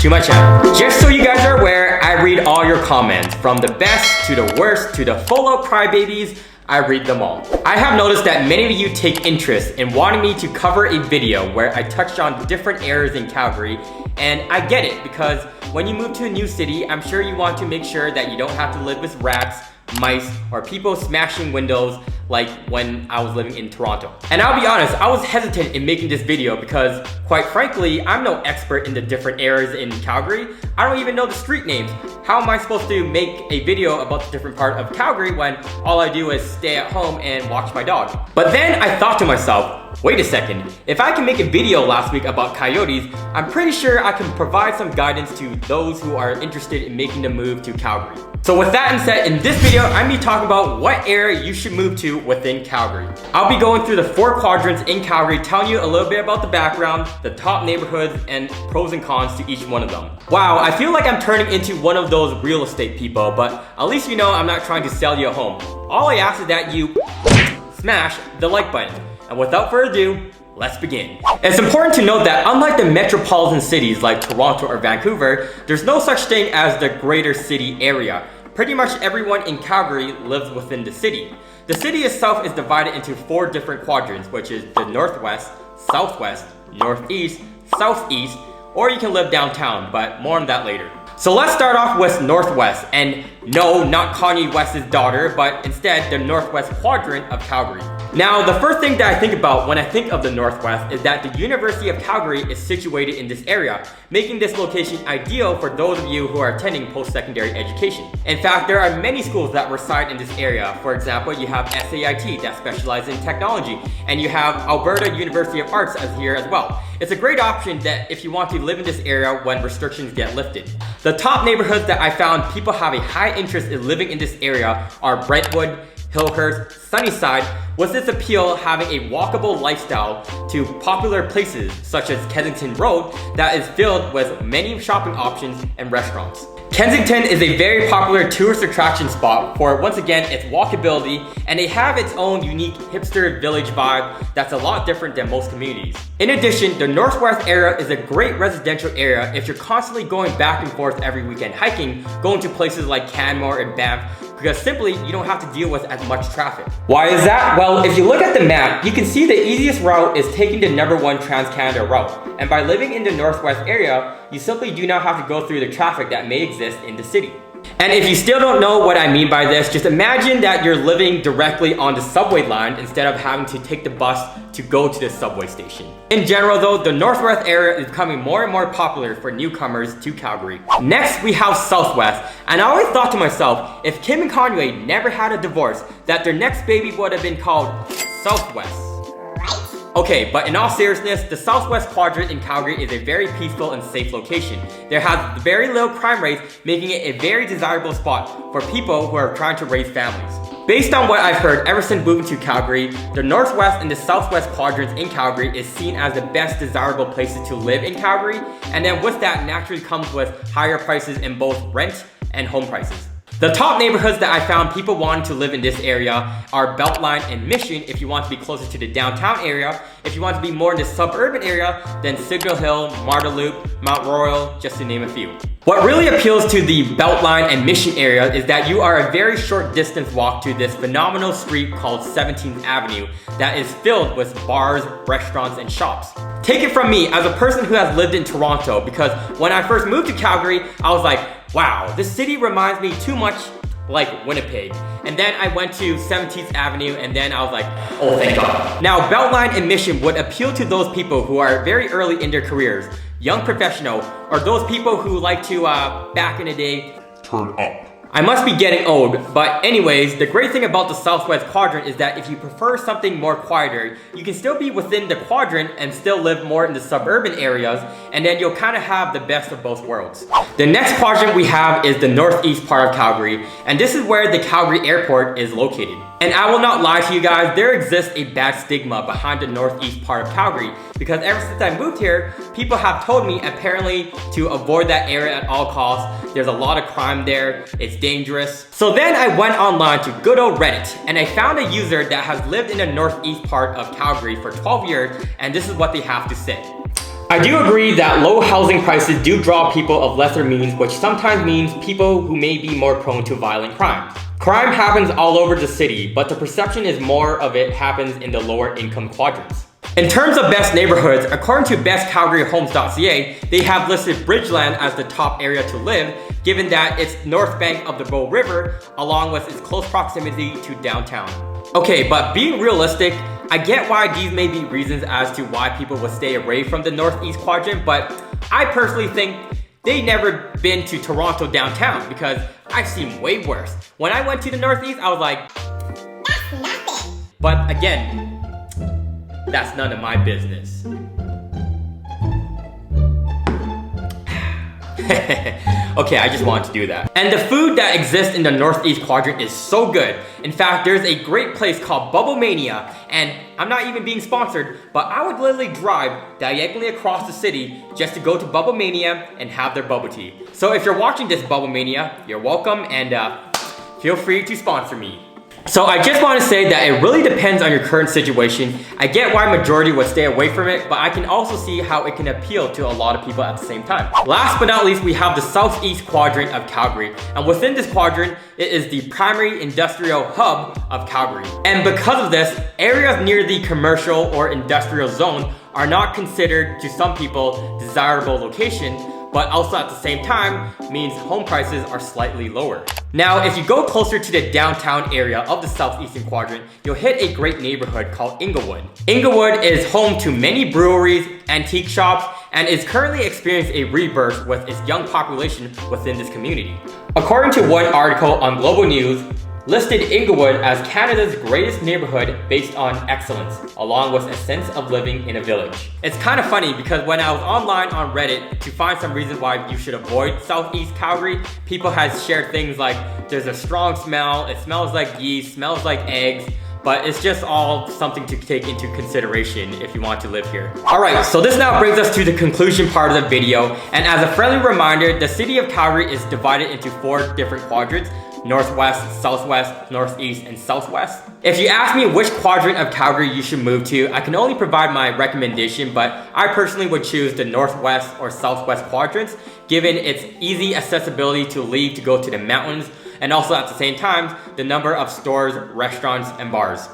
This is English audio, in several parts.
to my channel. Just so you guys are aware, I read all your comments, from the best to the worst to the full-out crybabies. I read them all. I have noticed that many of you take interest in wanting me to cover a video where I touched on different areas in Calgary, and I get it, because when you move to a new city, I'm sure you want to make sure that you don't have to live with rats, mice, or people smashing windows like when I was living in Toronto. And I'll be honest, I was hesitant in making this video because, quite frankly, I'm no expert in the different areas in Calgary. I don't even know the street names. How am I supposed to make a video about the different part of Calgary when all I do is stay at home and watch my dog? But then I thought to myself, wait a second, if I can make a video last week about coyotes, I'm pretty sure I can provide some guidance to those who are interested in making the move to Calgary. So with that said, in this video, I'm going to be talking about what area you should move to within Calgary. I'll be going through the 4 quadrants in Calgary, telling you a little bit about the background, the top neighborhoods, and pros and cons to each one of them. Wow, I feel like I'm turning into one of those real estate people, but at least you know I'm not trying to sell you a home. All I ask is that you smash the like button. And without further ado, let's begin. It's important to note that unlike the metropolitan cities like Toronto or Vancouver, there's no such thing as the greater city area. Pretty much everyone in Calgary lives within the city. The city itself is divided into 4 different quadrants, which is the northwest, southwest, northeast, southeast, or you can live downtown, but more on that later. So let's start off with northwest, and no, not Kanye West's daughter, but instead the northwest quadrant of Calgary. Now, the first thing that I think about when I think of the Northwest is that the University of Calgary is situated in this area, making this location ideal for those of you who are attending post-secondary education. In fact, there are many schools that reside in this area. For example, you have SAIT that specializes in technology, and you have Alberta University of Arts as here as well. It's a great option that if you want to live in this area when restrictions get lifted. The top neighborhoods that I found people have a high interest in living in this area are Brentwood, Hillhurst, Sunnyside, with its appeal having a walkable lifestyle to popular places such as Kensington Road that is filled with many shopping options and restaurants. Kensington is a very popular tourist attraction spot for, once again, its walkability, and they have its own unique hipster village vibe that's a lot different than most communities. In addition, the Northwest area is a great residential area if you're constantly going back and forth every weekend hiking, going to places like Canmore and Banff, because simply you don't have to deal with as much traffic. Why is that? Well, if you look at the map, you can see the easiest route is taking the #1 Trans-Canada route. And by living in the Northwest area, you simply do not have to go through the traffic that may exist in the city. And if you still don't know what I mean by this, just imagine that you're living directly on the subway line instead of having to take the bus to go to the subway station. In general though, the Northwest area is becoming more and more popular for newcomers to Calgary. Next, we have Southwest, and I always thought to myself, if Kim and Kanye never had a divorce, that their next baby would have been called Southwest. Okay, but in all seriousness, the Southwest Quadrant in Calgary is a very peaceful and safe location. There has very low crime rates, making it a very desirable spot for people who are trying to raise families. Based on what I've heard ever since moving to Calgary, the Northwest and the Southwest Quadrants in Calgary is seen as the best desirable places to live in Calgary, and then with that naturally comes with higher prices in both rent and home prices. The top neighborhoods that I found people wanting to live in this area are Beltline and Mission if you want to be closer to the downtown area. If you want to be more in the suburban area, then Signal Hill, Marda Loop, Mount Royal, just to name a few. What really appeals to the Beltline and Mission area is that you are a very short distance walk to this phenomenal street called 17th Avenue that is filled with bars, restaurants, and shops. Take it from me as a person who has lived in Toronto, because when I first moved to Calgary, I was like, wow, this city reminds me too much like Winnipeg. And then I went to 17th Avenue and then I was like, oh thank God. Now Beltline and Mission would appeal to those people who are very early in their careers, young professional, or those people who like to, back in the day, turn up. I must be getting old, but anyways, the great thing about the Southwest Quadrant is that if you prefer something more quieter, you can still be within the quadrant and still live more in the suburban areas, and then you'll kind of have the best of both worlds. The next quadrant we have is the northeast part of Calgary, and this is where the Calgary airport is located. And I will not lie to you guys, there exists a bad stigma behind the northeast part of Calgary, because ever since I moved here, people have told me apparently to avoid that area at all costs. There's a lot of crime there, it's dangerous. So then I went online to good old Reddit, and I found a user that has lived in the northeast part of Calgary for 12 years, and this is what they have to say. I do agree that low housing prices do draw people of lesser means, which sometimes means people who may be more prone to violent crime. Crime happens all over the city, but the perception is more of it happens in the lower income quadrants. In terms of best neighborhoods, according to bestcalgaryhomes.ca, they have listed Bridgeland as the top area to live, given that it's north bank of the Bow River, along with its close proximity to downtown. Okay, but being realistic, I get why these may be reasons as to why people would stay away from the northeast quadrant, but I personally think they never been to Toronto downtown because I've seen way worse. When I went to the northeast, I was like, that's nothing. But again, that's none of my business. Okay, I just wanted to do that. And the food that exists in the northeast quadrant is so good. In fact, there's a great place called Bubble Mania, and I'm not even being sponsored, but I would literally drive diagonally across the city just to go to Bubble Mania and have their bubble tea. So if you're watching this Bubble Mania, you're welcome, and feel free to sponsor me. So I just want to say that it really depends on your current situation. I get why majority would stay away from it, but I can also see how it can appeal to a lot of people at the same time. Last but not least, we have the southeast quadrant of Calgary. And within this quadrant, it is the primary industrial hub of Calgary. And because of this, areas near the commercial or industrial zone are not considered, to some people, desirable location, but also at the same time means home prices are slightly lower. Now, if you go closer to the downtown area of the southeastern quadrant, you'll hit a great neighborhood called Inglewood. Inglewood is home to many breweries, antique shops, and is currently experiencing a rebirth with its young population within this community. According to one article on Global News, listed Inglewood as Canada's greatest neighborhood based on excellence, along with a sense of living in a village. It's kind of funny because when I was online on Reddit to find some reason why you should avoid Southeast Calgary, people had shared things like there's a strong smell, it smells like yeast, smells like eggs, but it's just all something to take into consideration if you want to live here. Alright, so this now brings us to the conclusion part of the video, and as a friendly reminder, the city of Calgary is divided into 4 different quadrants: northwest, southwest, northeast, and southwest. If you ask me which quadrant of Calgary you should move to, I can only provide my recommendation, but I personally would choose the northwest or southwest quadrants, given its easy accessibility to leave to go to the mountains, and also at the same time, the number of stores, restaurants, and bars.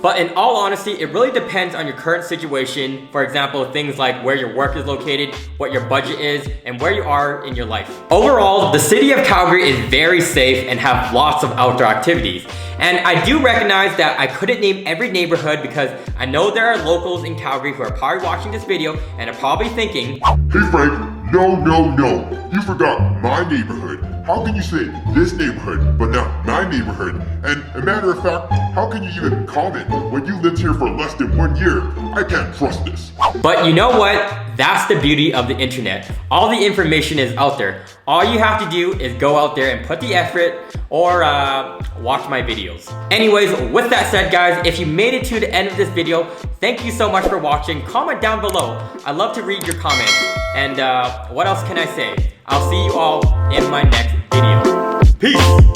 But in all honesty, it really depends on your current situation. For example, things like where your work is located, what your budget is, and where you are in your life. Overall, the city of Calgary is very safe and have lots of outdoor activities. And I do recognize that I couldn't name every neighborhood because I know there are locals in Calgary who are probably watching this video and are probably thinking, "Hey Frank, no, you forgot my neighborhood. How can you say this neighborhood, but not my neighborhood? And a matter of fact, how can you even comment when you lived here for less than 1 year? I can't trust this." But you know what? That's the beauty of the internet. All the information is out there. All you have to do is go out there and put the effort or watch my videos. Anyways, with that said guys, if you made it to the end of this video, thank you so much for watching. Comment down below. I love to read your comments. And what else can I say? I'll see you all in my next video. Peace!